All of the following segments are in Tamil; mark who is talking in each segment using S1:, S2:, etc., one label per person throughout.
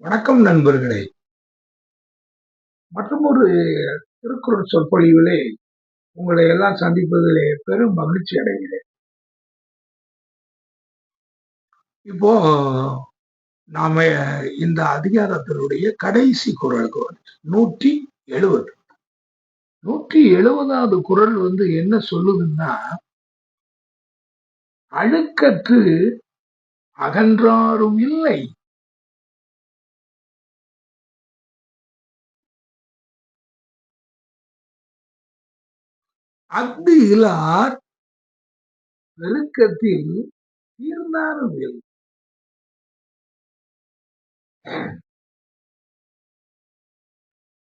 S1: வணக்கம் நண்பர்களே! மற்றுமொரு திருக்குறள் சொற்பொழிவிலே உங்களை எல்லாம் சந்திப்பதிலே பெரும் மகிழ்ச்சி அடைகிறேன். இப்போ நாம இந்த அதிகாரத்தினுடைய கடைசி குறளுக்கு வந்துட்டோம். 170. 170வது குறள் என்ன சொல்லுதுன்னா, "அழுக்கற்று அகன்றாரும் இல்லை." அஃது இலார் பெருக்கத்தில் தீர்ந்தாரும் இல்.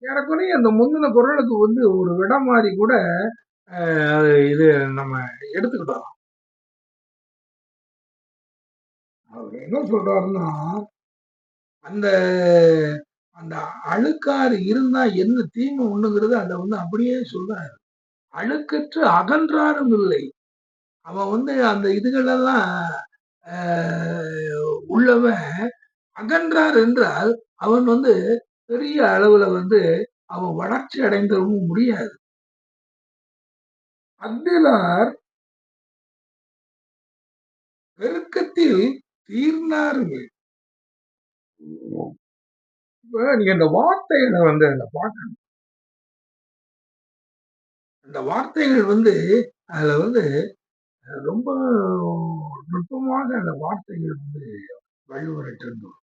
S1: ஏறக்குறைய அந்த முந்தின குறளுக்கு ஒரு விட மாரி கூட இது நம்ம எடுத்துக்கிட்டோம். அவர் என்ன சொல்றாருன்னா, அந்த அந்த அழுக்காறு இருந்தா என்ன தீமை உண்டுங்கிறது அத அப்படியே சொல்றாரு. அழுக்கற்று அகன்றாரும் இல்லை. அவன் அந்த இதுகளெல்லாம் அ உள்ளவன் அகன்றார் என்றால், அவன் பெரிய அளவுல அவன் வளர்ச்சி அடைந்திடவும் முடியாது. அஃதிலார் பெருக்கத்தில் தீர்ந்தார்கள். இப்ப நீங்க இந்த வார்த்தைகள அதுல பார்க்கணும். அந்த வார்த்தைகள் அதுல ரொம்ப நுட்பமாக அந்த வார்த்தைகள் வழிவரட்டிருந்தோம்.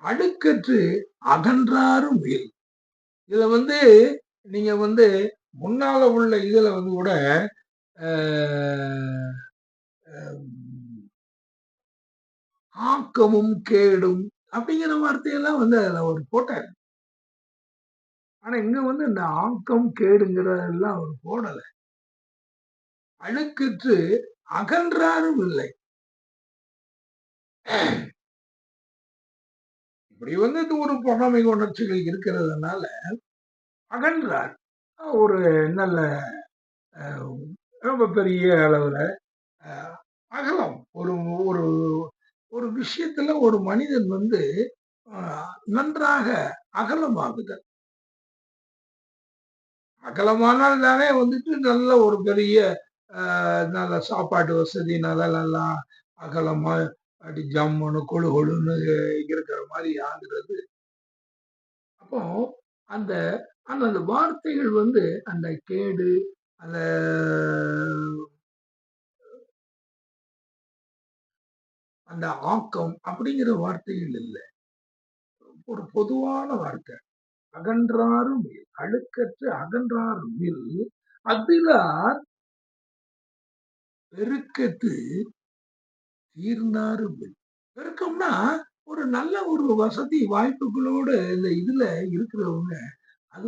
S1: அடுக்கற்று அகன்றாரும் இல். இதுல நீங்க முன்னால உள்ள இதுல கூட அ ஆக்கமும் கேடும் அப்படிங்கிற வார்த்தையெல்லாம் அதுல அவர் போட்டாரு. ஆனா இங்க இந்த ஆக்கம் கேடுங்கிறதெல்லாம் அவர் போடல. அழுக்கற்று அகன்றாரும் இல்லை. இப்படி இது ஒரு பொறாமை உணர்ச்சிகள் இருக்கிறதுனால அகன்றார். ஒரு நல்ல ரொம்ப பெரிய அளவுல அ அகலம். ஒரு ஒரு ஒரு விஷயத்துல ஒரு மனிதன் அ நன்றாக அகலமாகுதல். அகலமானால் தானே நல்ல ஒரு பெரிய நல்ல சாப்பாட்டு வசதி நல்லா அகலமா அப்படி ஜம்முன்னு கொழு கொழுன்னு இருக்கிற மாரி ஆகுறது. அப்போ அந்த அந்த வார்த்தைகள் அந்த கேடு, அந்த அந்த ஆக்கம் அப்படிங்கிற வார்த்தைகள் இல்ல. ஒரு பொதுவான வார்த்தை. அகன்றாரும் இல். அழுக்கற்று அகன்றாரும் இல். அஃதிலார் பெருக்கத்து தீர்ந்தாரும் இல். பெருக்கம்னா, ஒரு நல்ல ஒரு வசதி வாய்ப்புகளோட இந்த இதுல இருக்கிறவங்க, அது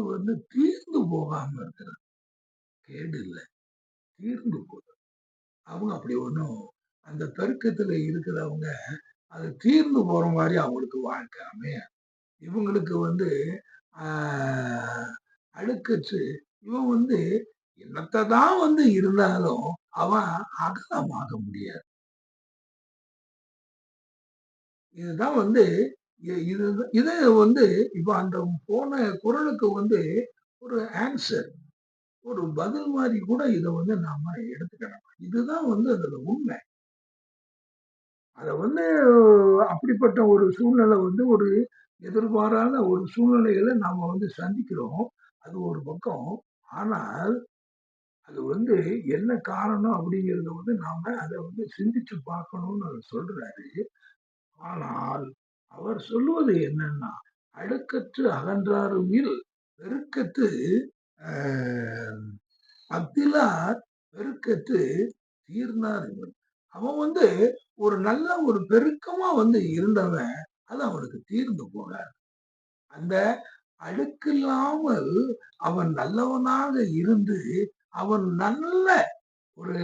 S1: தீர்ந்து போகாம இருக்கிறது. கேடு இல்ல. தீர்ந்து போகுது. அவங்க அப்படி ஒண்ணும் அந்த பெருக்கத்துல இருக்கிறவங்க, அது தீர்ந்து போற மாரி அவங்களுக்கு வாழ்க்கை அமையாது. இவங்களுக்கு ஆ அழுக்கற்று இவன் என்னத்த தான் இருந்தாலும், அவன் அகலமாக முடியாது. இதுதான் இது இத இப்ப அந்த போன குறளுக்கு ஒரு ஆன்சர், ஒரு பதில் மாரி கூட இத நாம எடுத்துக்கலாம். இதுதான் அதுல உண்மை. அத அப்படிப்பட்ட ஒரு சூழ்நிலை ஒரு எதிர்பாராத ஒரு சூழ்நிலைகள நாம சந்திக்கிறோம். அது ஒரு பக்கம். ஆனால், அது என்ன காரணம் அப்படிங்கிறத நாம அத சிந்திச்சு பார்க்கணும்னு அவர் சொல்றாரு. ஆனால், அவர் சொல்லுவது என்னன்னா, "அடுக்கற்று அகன்றாருமில் பெருக்கத்து அ அஃதிலார் பெருக்கத்து தீர்ந்தாருமில்." அவன் ஒரு நல்ல ஒரு பெருக்கமா இருந்தவன், அது அவனுக்கு தீர்ந்து போகாது. அந்த அழுக்கில்லாமல் அவன் நல்லவனாக இருந்து, அவன் ஒரு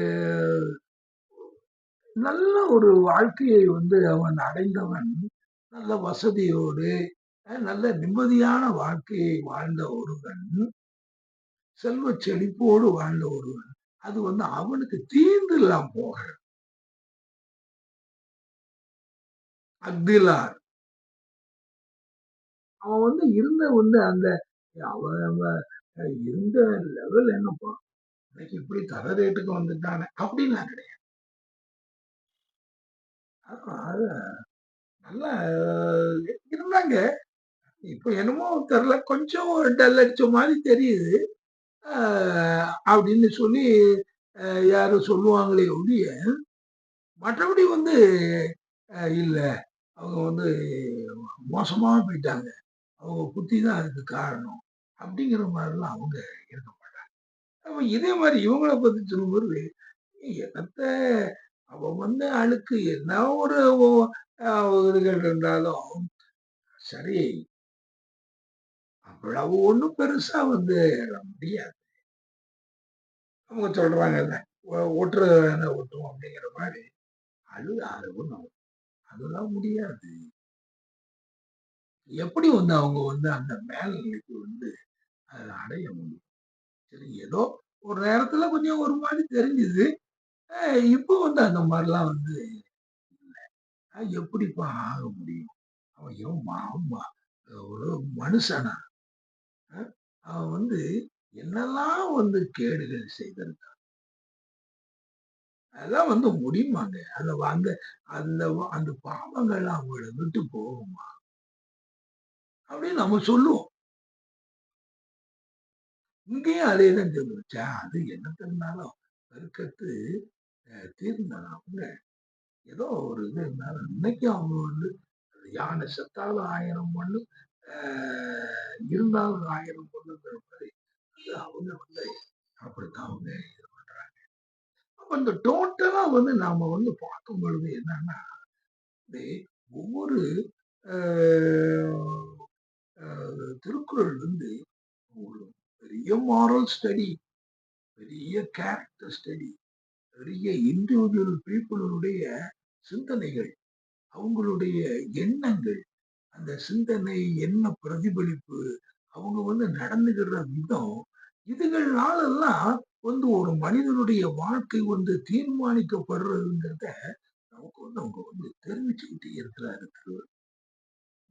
S1: நல்ல ஒரு வாழ்க்கையை அவன் அடைந்தவன். நல்ல வசதியோடு, நல்ல நிம்மதியான வாழ்க்கையை வாழ்ந்த ஒருவன், செல்வச் செழிப்போடு வாழ்ந்த ஒருவன். அது அவனுக்கு தீர்ந்து இல்லாம போகாது. அஃதிலார் அவன் வந்து இருந்த வந்து அந்த அவன் அவன் இருந்த லெவல் என்னப்பா! இன்னைக்கு இப்படி தர ரேட்டுக்கு வந்துட்டானே! அப்படின்லாம் கிடையாது. அது நல்லா இருந்தாங்க. இப்ப என்னமோ தெரியல. கொஞ்சம் டல் அடிச்ச மாரி தெரியுது. அ அப்படின்னு சொல்லி யாரும் சொல்லுவாங்களே ஒழிய, மற்றபடி வந்து இல்ல. அவங்க வந்து மோசமா போயிட்டாங்க. அவங்க புத்தி தான் அதுக்கு காரணம். அப்படிங்கிற மாரிலாம் அவங்க இருக்க மாட்டாங்க. அப்ப இதே மாரி இவங்கள பத்தி சொல்லும்போது, என்னத்த அவன் வந்து அழுக்கு என்ன ஒரு ஒ அ இதுகள் இருந்தாலும், சரி அவ்வளவு ஒண்ணும் பெருசா வந்து முடியாது. அவங்க சொல்றாங்கல்ல, ஒட்டுறது தானே ஒட்டும் அப்படிங்கிற மாரி, அது ஒண்ணும் அதெல்லாம் முடியாது. எப்படி வந்து அவங்க வந்து அந்த மேல்நிலைக்கு வந்து அத அடைய முடியும்? சரி ஏதோ ஒரு நேரத்துல கொஞ்சம் ஒரு மாரி தெரிஞ்சுது. அ இப்போ வந்து அந்த மாரிலாம் வந்து எப்படிப்பா ஆக முடியும்? அவன் ஆமா ஒரு மனுஷனா? அ அவன் வந்து என்னெல்லாம் வந்து கேடுகள் செய்திருக்கான். அதெல்லாம் வந்து முடியுமாங்க? அந்த அந்த அந்த பாவங்கள்லாம் அவங்கள விட்டு போகுமா? அப்படின்னு நம்ம சொல்லுவோம். இங்கேயும் அதே தான் சொல்லுவோம். அது என்னத்த இருந்தாலும் பெருக்கத்து தீர்ந்தனாங்க. ஏதோ ஒரு இது இருந்தாலும் இன்னைக்கும் அவங்க வந்து யானை செத்தாலும் 1000 மண்ணு, அ இருந்தாலும் 1000 பொண்ணுங்கிற மாரி அவங்க வந்து அப்படித்தான் அவங்க இது பண்றாங்க. அப்ப இந்த டோட்டலா வந்து நாம வந்து பார்க்கும் பொழுது என்னன்னா, இது ஒவ்வொரு அ அ திருக்குறள் வந்து ஒரு பெரிய மாரல் ஸ்டடி, பெரிய கேரக்டர் ஸ்டடி, பெரிய இண்டிவிஜுவல் பீப்பிளுடைய சிந்தனைகள், அவங்களுடைய எண்ணங்கள், அந்த சிந்தனை என்ன பிரதிபலிப்பு, அவங்க வந்து நடந்துகிற விதம், இதுகள்னாலலாம் வந்து ஒரு மனிதனுடைய வாழ்க்கை வந்து தீர்மானிக்கப்படுறதுங்கிறத நமக்கு வந்து அவங்க வந்து தெரிவிச்சுக்கிட்டே இருக்கிறாரு திருவள்ளுவர்.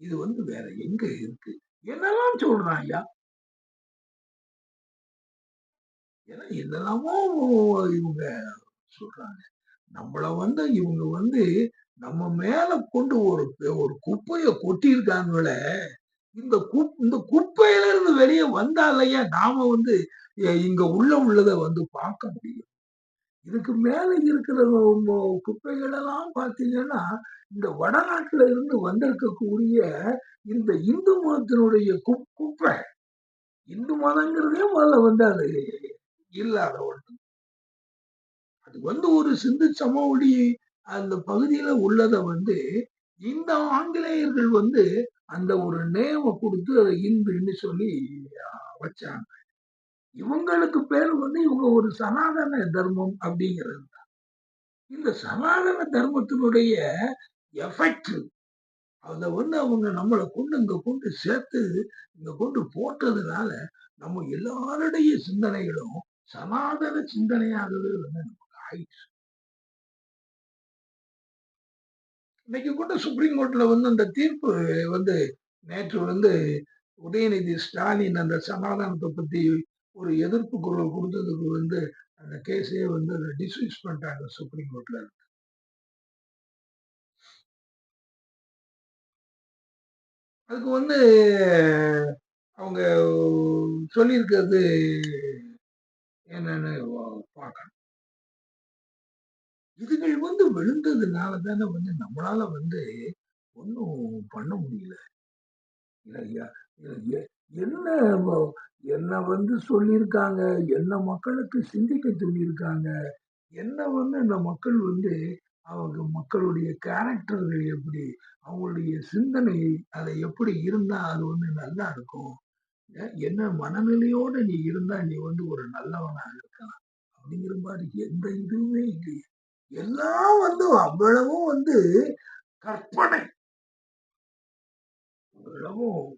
S1: இது வந்து வேற எங்க இருக்கு? என்னெல்லாம் சொல்றான் ஐயா! ஏன்னா என்னெல்லாமோ இவங்க சொல்றாங்க. நம்மள வந்து இவங்க வந்து நம்ம மேல கொண்டு ஒரு ஒரு குப்பைய கொட்டியிருக்காங்களே! இந்த குப்பையில இருந்து வெளிய வந்தாலயா நாம வந்து இங்க உள்ளத வந்து பார்க்க முடியும். இதுக்கு மேல இருக்கிற குப்பைகள் எல்லாம் பார்த்தீங்கன்னா, இந்த வடநாட்டுல இருந்து வந்திருக்கக்கூடிய இந்த இந்து மதத்தினுடைய குப்பை. இந்து மதங்கிறதே முதல்ல வந்து அது இல்லாத ஒண்ணு. அது வந்து ஒரு சிந்து சமவெளி அந்த பகுதியில உள்ளத வந்து, இந்த ஆங்கிலேயர்கள் வந்து அந்த ஒரு நேம குடுத்து அத இந்துன்னு சொல்லி வச்சாங்க. இவங்களுக்கு பேரு வந்து இவங்க ஒரு சனாதன தர்மம் அப்படிங்கிறது. இந்த சனாதன தர்மத்தினுடைய எஃபெக்ட் அத வந்து அவங்க நம்மள கொண்டு இங்க கொண்டு சேர்த்து, இங்க கொண்டு போட்டதுனால, நம்ம எல்லாருடைய சிந்தனைகளும் சனாதன சிந்தனையாகவே வந்து நமக்கு ஆயிடுச்சு. இன்னைக்கு கூட சுப்ரீம் கோர்ட்ல வந்து அந்த தீர்ப்பு வந்து நேற்று வந்து உதயநிதி ஸ்டாலின் அந்த சனாதனத்த பத்தி ஒரு எதிர்ப்பு குரல் குடுத்ததுக்கு வந்து அந்த கேஸே வந்து அத டிஸ்மிஸ் பண்ணிட்டாங்க சுப்ரீம் கோர்ட்ல. அதுக்கு வந்து அவங்க சொல்லியிருக்கிறது என்னன்னு பார்க்கணும். இதுகள் வந்து விழுந்ததுனால தானே வந்து நம்மளால வந்து ஒண்ணும் பண்ண முடியல. இல்லையா? எ என்ன வ என்ன வந்து சொல்லியிருக்காங்க, என்ன மக்களுக்கு சிந்திக்க சொல்லியிருக்காங்க, என்ன வந்து அந்த மக்கள் வந்து அவங்க மக்களுடைய கேரக்டர்கள் எப்படி, அவங்களுடைய சிந்தனை அது எப்படி இருந்தா அது வந்து நல்லா இருக்கும். என்ன மனநிலையோட நீ இருந்தா நீ வந்து ஒரு நல்லவனா இருக்கலாம். அப்படிங்கிற மாரி எந்த இதுவுமே இல்லையே. எல்லாம் வந்து அவ்வளவும் வந்து கற்பனை. அவ்வளவும்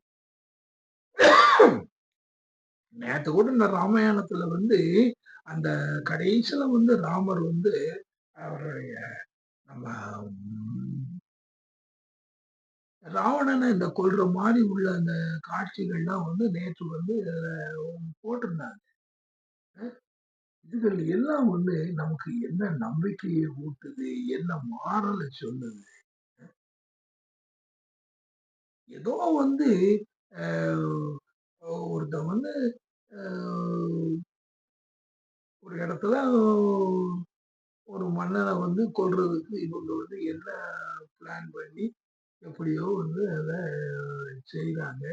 S1: நேத்து கூட இந்த ராமாயணத்துல வந்து அந்த கடைசியில வந்து ராமர் வந்து அவருடைய நம்ம ராவணன இந்த கொல்ற மாரி உள்ள அந்த காட்சிகள்லாம் வந்து நேற்று வந்து போட்டிருந்தாங்க. இதுகள் எல்லாம் வந்து நமக்கு என்ன நம்பிக்கையை ஊட்டுது? என்ன மாறல சொல்லுது? ஏதோ வந்து அ ஒருத்தன் வந்து அ ஒரு இடத்துல ஒரு மன்னன வந்து கொல்றதுக்கு இவங்க வந்து என்ன பிளான் பண்ணி எப்படியோ வந்து அத செய்றாங்க.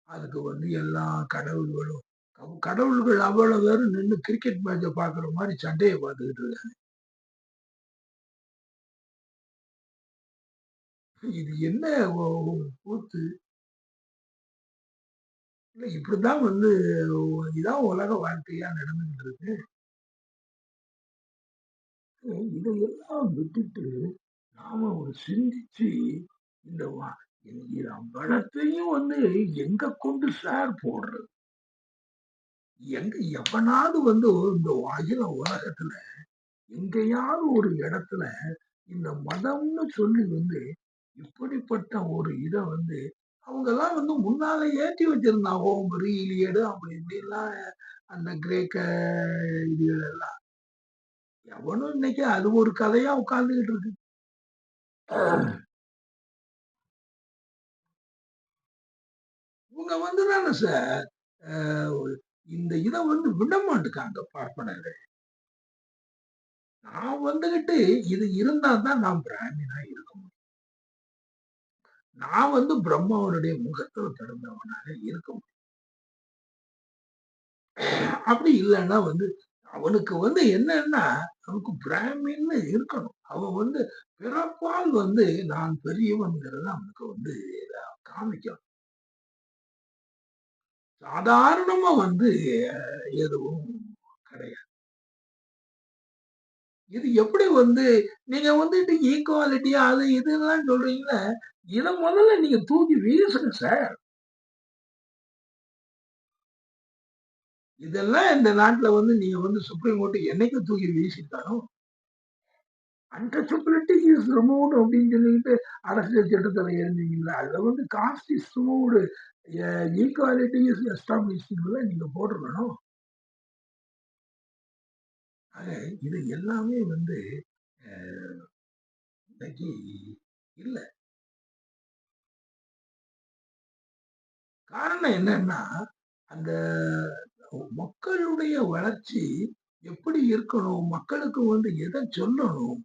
S1: அதுக்கு வந்து எல்லா கடவுள்களும் கடவுள்கள் அவ்வளவு பேரும் நின்னு கிரிக்கெட் மேட்ச பார்க்குற மாரி சண்டைய பார்த்துக்கிட்டு இருக்காங்க. இது என்ன ஒ ஒ கூத்து? இல்ல இப்படித்தான் வந்து இதான் உலக வாழ்க்கையா நடந்துகிட்டு இருக்கு. இதையெல்லாம் விட்டுட்டு நாம ஒரு சிந்திச்சு இந்த இது அவ்வளத்தையும் வந்து எங்க கொண்டு சார் போடுறது? எங்க எவனாவது வந்து இந்த அகில உலகத்துல எங்கேயாவது ஒரு இடத்துல இந்த மதம்னு சொல்லி வந்து இப்படிப்பட்ட ஒரு இத வந்து அவங்கெல்லாம் வந்து முன்னால ஏற்றி வச்சிருந்தாங்க. ஹோமரு, இலியடு அப்படி இப்படிலாம் அந்த கிரேக்க இதுகள் எல்லாம். எவனும் இன்னைக்கு அது ஒரு கதையா உட்கார்ந்துகிட்டு இருக்கு. இவங்க வந்து தானே சார் அ இந்த இத வந்து விடமாட்டுக்காங்க பார்ப்பனர்கள். நான் வந்துகிட்டு இது இருந்தா தான் நான் பிராமினா இருக்க முடியும். நான் வந்து பிரம்மாவனுடைய முகத்துல பிறந்தவனாக இருக்க முடியும். அப்படி இல்லன்னா வந்து அவனுக்கு வந்து என்னன்னா, அவனுக்கு பிராமின்னு இருக்கணும். அவன் வந்து பிறப்பால் வந்து நான் பெரியவன்கிறத அவனுக்கு வந்து காமிக்கணும். சாதாரணமா வந்து எதுவும் கிடையாது. இது எப்படி வந்து நீங்க வந்துட்டு ஈக்குவாலிட்டி அது இதுலாம் சொல்றீங்கல்ல, இத முதல்ல நீங்க தூக்கி வீசுங்க சார். இதெல்லாம் இந்த நாட்டுல வந்து நீங்க வந்து சுப்ரீம் கோர்ட் என்னைக்கு தூக்கி வீசிட்டாலும், அன்டச்சபிலிட்டி இஸ் ரிமூவ்ட் அப்படின்னு சொல்லிட்டு அரசியல் சட்டத்துல எழுந்தீங்கல்ல, அதுல வந்து caste is removed equality is எஸ்டாப்ளிஷ்ட்ல நீங்க போட்டுருக்கணும். ஆக இது எல்லாமே வந்து இன்னைக்கு இல்ல. காரணம் என்னன்னா, அந்த மக்களுடைய வளர்ச்சி எப்படி இருக்கணும்? மக்களுக்கு வந்து எத சொல்லணும்?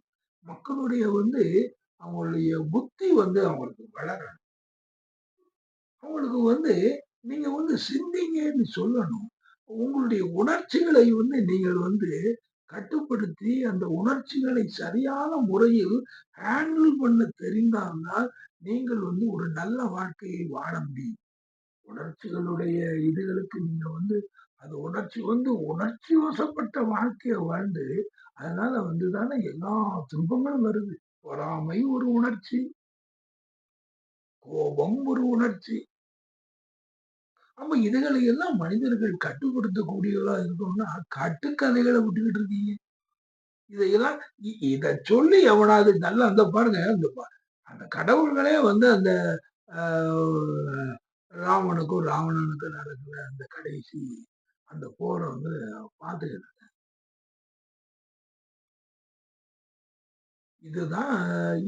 S1: மக்களுடைய வந்து அவங்களுடைய புத்தி வந்து அவங்களுக்கு வளரணும். அவங்களுக்கு வந்து நீங்க வந்து சிந்திங்கன்னு சொல்லணும். உங்களுடைய உணர்ச்சிகளை வந்து நீங்கள் வந்து கட்டுப்படுத்தி, அந்த உணர்ச்சிகளை சரியான முறையில் ஹேண்டில் பண்ண தெரிந்தால் தான், நீங்கள் வந்து ஒரு நல்ல வாழ்க்கையை வாழ முடியும். உணர்ச்சிகளுடைய இதுகளுக்கு நீங்க வந்து அது உணர்ச்சி வந்து உணர்ச்சி வசப்பட்ட வாழ்க்கைய வாழ்ந்து, அதனால வந்து தானே எல்லா துன்பங்களும் வருது. பொறாமை ஒரு உணர்ச்சி, கோபம் ஒரு உணர்ச்சி. அப்ப இதுகளை எல்லாம் மனிதர்கள் கட்டுப்படுத்தக்கூடியவர்களா இருக்கணும்னா, கட்டுக்கதைகள விட்டுக்கிட்டு இருக்கீங்க. இதையெல்லாம் இத சொல்லி எவனாவது நல்லா அந்த பாருங்க, அந்த கடவுள்களே வந்து அந்த அ ராமனுக்கும், ராவணனுக்கும் நடக்கிற அந்த கடைசி அந்த போர வந்து பார்த்துக்கிட்டு இதுதான்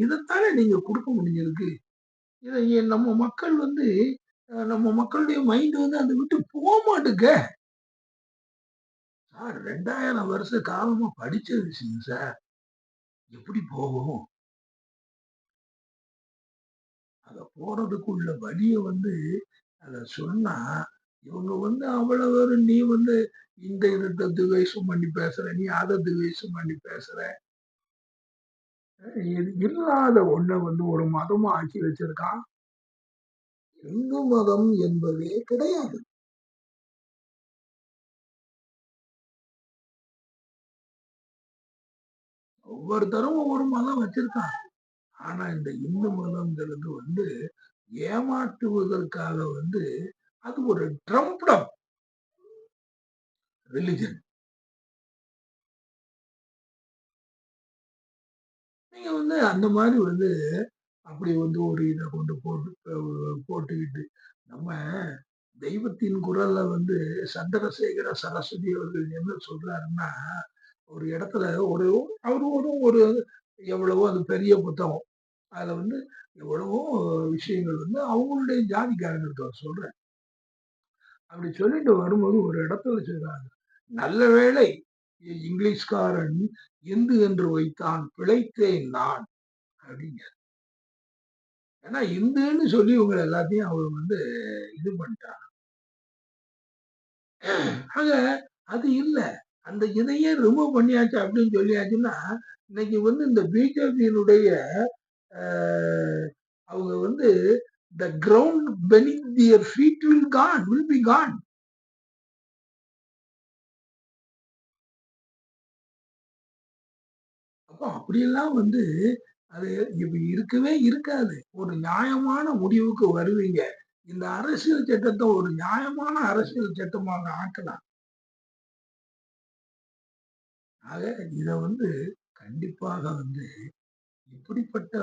S1: இதத்தானே நீங்க குடுக்க முடிஞ்சிருக்கு. இத நம்ம மக்கள் வந்து நம்ம மக்களுடைய மைண்ட் வந்து அத விட்டு போமாட்டுங்க. சார் 2000 வருஷ காலமா படிச்ச விஷயம் சார். எப்படி போகும்? அத போறதுக்குள்ள வழிய வந்து அத சொன்னா, இவங்க வந்து அவ்வளவு ஒரு நீ வந்து இந்த இடத்த துவேஷம் பண்ணி பேசுற, நீ அத துவேஷம் பண்ணி பேசுற. இது இல்லாத ஒண்ண வந்து ஒரு மதமா ஆக்கி வச்சிருக்கான். இந்து மதம் என்பதே கிடையாது. ஒவ்வொருத்தரும் ஒவ்வொரு மதம் வச்சிருக்கான். ஆனா இந்த இந்து மதம்ங்கிறது வந்து ஏமாற்றுவதற்காக வந்து அது ஒரு ட்ரம்ப்ட் அப் ரிலிஜன். நீங்க வந்து அந்த மாரி வந்து அப்படி வந்து ஒரு இத கொண்டு போட்டுக்கிட்டு, நம்ம தெய்வத்தின் குரல்ல வந்து சந்திரசேகர சரஸ்வதி அவர்கள் என்ன சொல்றாருன்னா, ஒரு இடத்துல ஒரு அவரு ஒரு ஒரு எவ்வளவோ அது பெரிய புத்தகம். அதுல வந்து எவ்வளவோ விஷயங்கள் வந்து அவங்களுடைய ஜாதிக்காரங்களுக்கு அவர் சொல்றாரு. அப்படி சொல்லிட்டு வரும்போது ஒரு இடத்துல சொல்றாங்க, "நல்ல வேளை இங்கிலீஷ்காரன் இந்து என்று வைத்தான், பிழைத்தேன் நான்." அப்படிங்கிறார். ஏன்னா இந்துன்னு சொல்லி இவங்க எல்லாத்தையும் அவர் வந்து இது பண்ணிட்டார். ஆக அது இல்ல. அந்த இதையே ரிமூவ் பண்ணியாச்சு அப்படின்னு சொல்லியாச்சுன்னா, இன்னைக்கு வந்து இந்த பிஜேபியினுடைய அ அவங்க வந்து the ground beneath their feet will be gone. அப்போ அப்படியெல்லாம் வந்து அது இப்ப இருக்கவே இருக்காது. ஒரு நியாயமான முடிவுக்கு வருவீங்க. இந்த அரசியல் சட்டத்த ஒரு நியாயமான அரசியல் சட்டமாக ஆக்கலாம். ஆக இத வந்து கண்டிப்பாக வந்து இப்படிப்பட்ட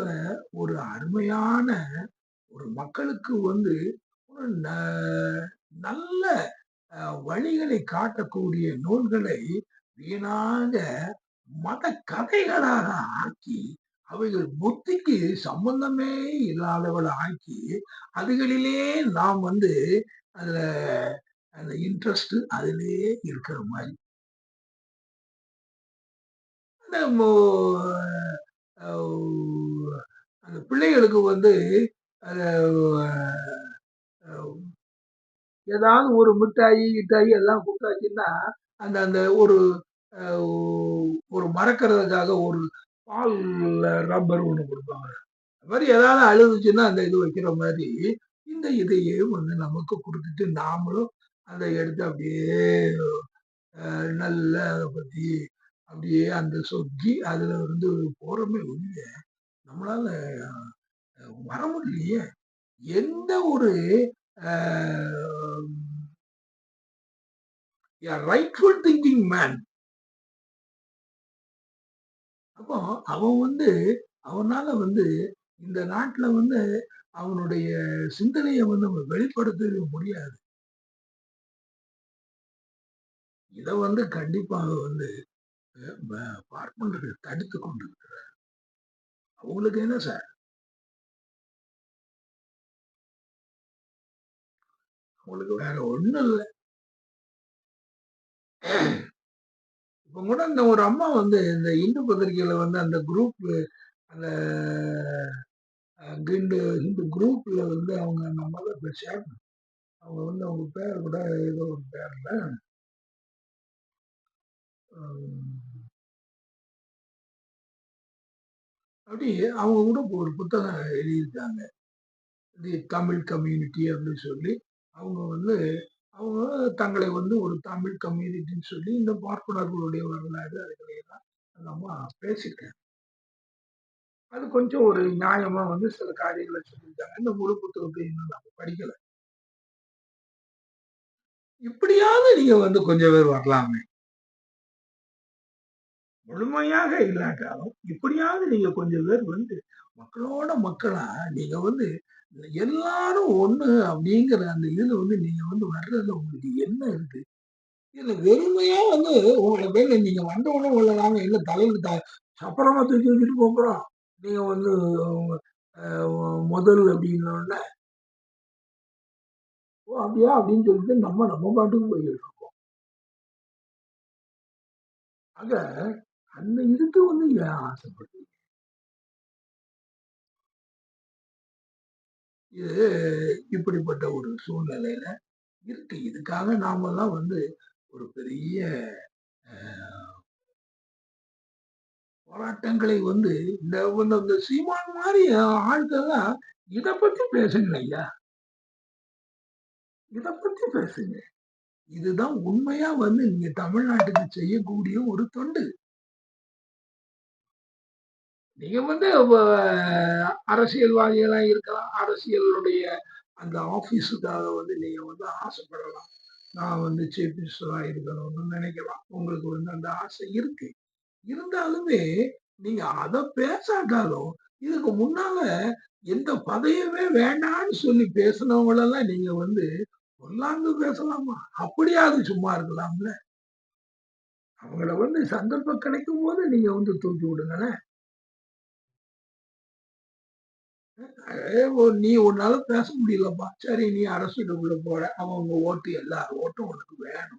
S1: ஒரு அருமையான ஒரு மக்களுக்கு வந்து ஒரு நல்ல வழிகளை காட்டக்கூடிய நூல்களை வீணாக மத கதைகளாக ஆக்கி அவைகள் புத்திக்கு சம்பந்தமே இல்லாதவள ஆக்கி அதுகளிலே நாம் வந்து அதுல அந்த இன்ட்ரெஸ்ட் அதிலேயே இருக்கிற மாதிரி அந்த அந்த பிள்ளைகளுக்கு வந்து அத ஏதாவது ஒரு மிட்டாயி, கிட்டாயி எல்லாம் குடுத்தாச்சுன்னா, அந்த அந்த ஒரு அ ஒரு மறக்கிறதுக்காக ஒரு பால் ரப்பர் ஒண்ணு குடுப்பாங்க. அது மாரி ஏதாவது அழுதுச்சுன்னா, அந்த இது வைக்கிற மாரி, இந்த இதையே வந்து நமக்கு குடுத்துட்டு, நாமளும் அத எடுத்து அப்படியே நல்லா அத பத்தி அப்படியே அந்த சொக்கி அதுல இருந்து போறோமே ஒழிய, நம்மளால வர முடியலையே! எந்த ஒரு அ ரைட்ஃபுல் திங்கிங் மேன் அப்போ அவன் வந்து அவனால வந்து இந்த நாட்டுல வந்து அவனுடைய சிந்தனைய வந்து அவன் வெளிப்படுத்தவே முடியாது. இத வந்து கண்டிப்பாக வந்து பார்ப்பனர்கள் தடுத்துக் கொண்டிருக்கிறார். அவங்களுக்கு என்ன சார்? அவங்களுக்கு வேற ஒண்ணும் இல்ல. இப்ப கூட இந்த ஒரு அம்மா வந்து இந்த இந்து பத்திரிகையில வந்து அந்த குரூப் அந்த கிண்டு ஹிந்து குரூப்ல வந்து அவங்க நம்ம தான் இப்ப அவங்க வந்து அவங்க பேர் கூட ஏதோ ஒரு பேர்ல அ அப்படி அவங்க கூட இப்ப ஒரு புத்தகம் எழுதியிருக்காங்க. தி தமிழ் கம்யூனிட்டி அப்படின்னு சொல்லி, அவங்க வந்து அவங்க தங்களை வந்து ஒரு தமிழ் கம்யூனிட்டின்னு சொல்லி இந்த பார்ப்பனர்களுடைய வரலாறு அதுகளை எல்லாம் அந்த அம்மா பேசியிருக்காங்க. அது கொஞ்சம் ஒரு நியாயமா வந்து சில காரியங்கள சொல்லியிருக்காங்க. இந்த முழு புத்தகத்தை இன்னும் நம்ம படிக்கல. இப்படியாவது நீங்க வந்து கொஞ்சம் பேர் வரலாமே! முழுமையாக இல்லாட்டாலும், இப்படியாவது நீங்க கொஞ்சம் பேர் வந்து மக்களோட மக்களா நீங்க வந்து எல்லாரும் ஒண்ணு அப்படிங்கிற அந்த இதுல வந்து நீங்க வந்து வர்றதுல உங்களுக்கு என்ன இருக்கு? இதுல வெறுமையா வந்து உங்கள பேரு நீங்க வந்த உடனே உங்கள நாங்க இல்ல தலையில சப்பரமா தூக்கி வச்சுட்டு போப்போறோம். நீங்க வந்து அ முதல் அப்படின்னோனே, "ஓ! அப்படியா?" அப்படின்னு சொல்லிட்டு நம்ம பாட்டுக்கு போயிட்டு இருக்கோம். ஆக அந்த இதுக்கு வந்து ஏன் ஆசைப்படுறீங்க? இது இப்படிப்பட்ட ஒரு சூழ்நிலையில இருக்கு. இதுக்காக நாமெல்லாம் வந்து ஒரு பெரிய போராட்டங்களை வந்து இந்த இந்த சீமான் மாரி ஆட்கள்லாம் இத பத்தி பேசுங்க ஐயா. இத பத்தி பேசுங்க. இதுதான் உண்மையா வந்து நீங்க தமிழ்நாட்டுக்கு செய்யக்கூடிய ஒரு தொண்டு. நீங்க வந்து அரசியல்வாதிகளா இருக்கலாம். அரசியலுடைய அந்த ஆபீஸுக்காக வந்து நீங்க வந்து ஆசைப்படலாம். நான் வந்து சீஃப் மினிஸ்டரா இருக்கணும்னு நினைக்கலாம். உங்களுக்கு வந்து அந்த ஆசை இருக்கு. இருந்தாலுமே நீங்க அத பேசாட்டாலும் இதுக்கு முன்னால எந்த பதவியுமே வேண்டான்னு சொல்லி பேசினவங்களெல்லாம் நீங்க வந்து பொல்லாங்கு பேசலாமா? அப்படியாவது சும்மா இருக்கலாம்ல. அவங்கள வந்து சந்தர்ப்பம் கிடைக்கும்போது நீங்க வந்து தூக்கி விடுங்களேன். நீ உன்னால பேச முடியலப்பா. சரி நீ அரசியலுக்குள்ள போற. அவன் உங்க ஓட்டு எல்லார் ஓட்டும் உனக்கு வேணும்.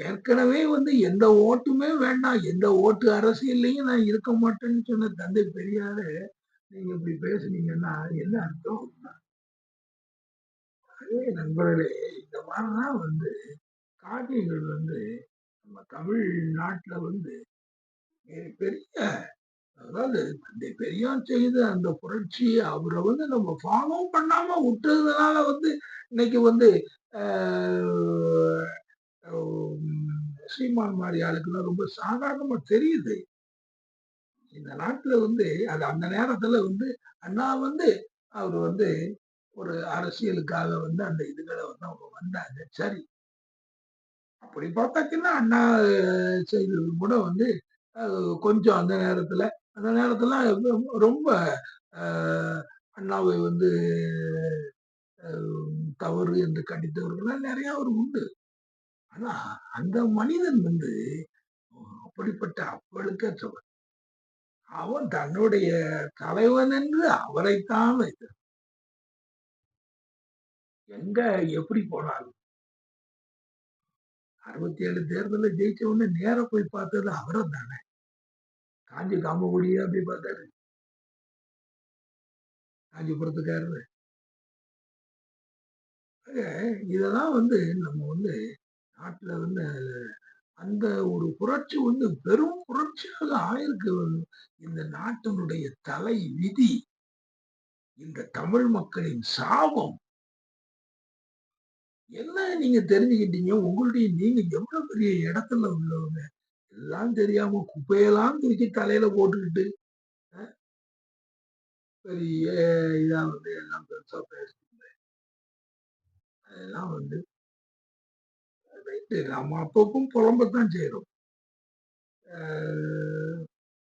S1: ஏற்கனவே வந்து எந்த ஓட்டுமே வேண்டாம். எந்த ஓட்டு அரசியல்லயும் நான் இருக்க மாட்டேன்னு சொன்ன தந்தை பெரியாரு, நீங்க இப்படி பேசுனீங்கன்னா என்ன அர்த்தம்? அதே நண்பர்களே, இந்த மாரிலாம் வந்து காரியங்கள் வந்து நம்ம தமிழ்நாட்டுல வந்து பெரிய அதாவது தந்தை பெரியார் செய்த அந்த புரட்சி, அவர வந்து நம்ம ஃபாலோ பண்ணாம விட்டதுனால வந்து இன்னைக்கு வந்து அ சீமான் மாரி ஆளுக்கெல்லாம் ரொம்ப சாதாரணமா தெரியுது. இந்த நாட்டுல வந்து அது அந்த நேரத்துல வந்து அண்ணா வந்து அவரு வந்து ஒரு அரசியலுக்காக வந்து அந்த இதுகள வந்து அவங்க வந்தாங்க. சரி. அப்படி பார்த்தாச்சுன்னா அண்ணா செய்தது கூட வந்து அ கொஞ்சம் அந்த நேரத்துல ரொம்ப அ அண்ணாவை வந்து அ தவறு என்று கண்டித்தவர்கள்லாம் நெறைய பேர் உண்டு. ஆனா அந்த மனிதன் வந்து அப்படிப்பட்ட அப்பழுக்கற்றவன். அவன் தன்னுடைய தலைவன் என்று அவரைத்தான் வைத்தான். எங்க எப்படி போனாலும் 67 தேர்தல்ல ஜெயிச்ச உடனே நேரா போய் பார்த்தது அவர தானே. காஞ்சி காமகோடிய போய் பார்த்தாரு. காஞ்சிபுரத்துக்காரரு. ஆக இதெல்லாம் வந்து நம்ம வந்து நாட்டுல வந்து அந்த ஒரு புரட்சி வந்து பெரும் புரட்சியாக ஆயிருக்கு. இந்த நாட்டினுடைய தலை விதி, இந்த தமிழ் மக்களின் சாபம். என்ன நீங்க தெரிஞ்சுக்கிட்டீங்க? உங்களுடைய நீங்க எவ்வளவு பெரிய இடத்துல உள்ளவங்க. எல்லாம் தெரியாம குப்பையெல்லாம் தூக்கி தலையில போட்டுக்கிட்டு, அ பெரிய இதா வந்து எல்லாம் பெருசா அதெல்லாம் வந்து ரைட்டு நம்ம அப்பப்பவும் புலம்பத்தான் செய்றோம். அ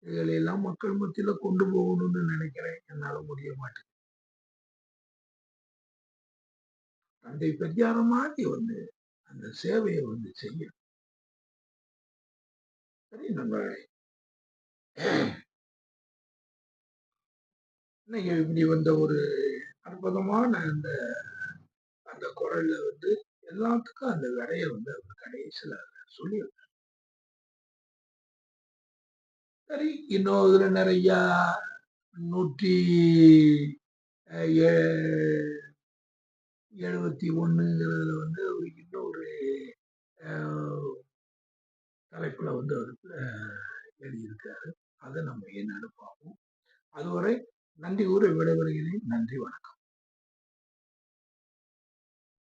S1: இதுகளெல்லாம் மக்கள் மத்தியில கொண்டு போகணும்னு நினைக்கிறேன். என்னால முடிய மாட்டேங்குது. தந்தை பெரியார மாரி வந்து அந்த சேவைய வந்து செய்யணும். சரி நண்பர்களே. இன்னைக்கு இப்படி வந்த ஒரு அற்புதமான அந்த அந்த குரல்ல வந்து எல்லாத்துக்கும் அந்த விடைய வந்து அவர் கடைசியில சொல்லியிருக்காரு. சரி இன்னும் இதுல நெறையா 171ங்கிறதுல வந்து அவருக்கு இன்னொரு அ தலைப்புல வந்து அவரு எழுதியிருக்காரு. அத நம்ம என்னன்னு பார்ப்போம். அதுவரை நன்றி கூறி விடைபெறுகிறேன். நன்றி, வணக்கம்.